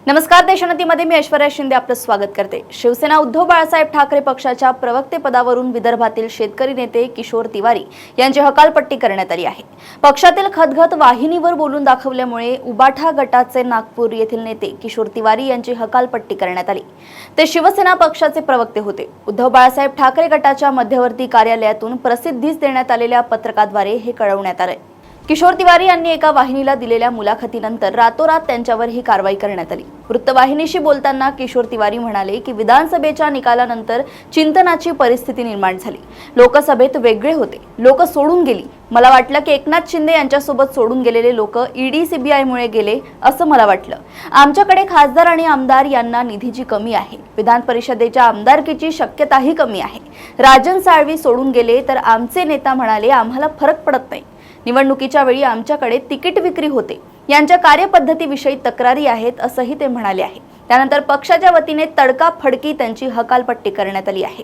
नमस्कार, देशोन्नतीमध्ये मी ऐश्वर्या शिंदे आपलं स्वागत करते। शिवसेना उद्धव बाळासाहेब ठाकरे पक्षाच्या प्रवक्तेपदावरून विदर्भातील शेतकरी नेते किशोर तिवारी यांची हकालपट्टी करण्यात आली आहे। पक्षातील खदगत वाहिनीवर बोलून दाखवल्यामुळे उबाठा गटाचे नागपूर येथील नेते किशोर तिवारी यांची हकालपट्टी करण्यात आली। ते शिवसेना पक्षाचे प्रवक्ते होते। उद्धव बाळासाहेब ठाकरे गटाच्या मध्यवर्ती कार्यालयातून प्रसिद्धीस देण्यात आलेल्या पत्रकाद्वारे हे कळवण्यात आले। किशोर तिवारी यांनी एका वाहिनीला दिलेल्या मुलाखतीनंतर रातोरात त्यांच्यावर ही कारवाई करण्यात आली। वृत्तवाहिनीशी बोलताना किशोर तिवारी म्हणाले की विधानसभेच्या निकालानंतर चिंतनाची परिस्थिती निर्माण झाली। लोकसभेत वेगळे होते, लोक सोडून गेली। मला वाटलं की एकनाथ शिंदे यांच्यासोबत सोडून गेलेले लोक ईडी सीबीआय मुळे गेले असं मला वाटलं। आमच्याकडे खासदार आणि आमदार यांना निधीची कमी आहे। विधान परिषदेच्या आमदारकीची शक्यताही कमी आहे। राजन साळवी सोडून गेले तर आमचे नेता म्हणाले आम्हाला फरक पडत नाही। निवडणुकीच्या वेळी आमच्याकडे तिकीट विक्री होते। यांच्या कार्यपद्धतीविषयी तक्रारी आहेत असंही ते म्हणाले आहे। त्यानंतर पक्षाच्या वतीने तडकाफडकी त्यांची हकालपट्टी करण्यात आली आहे।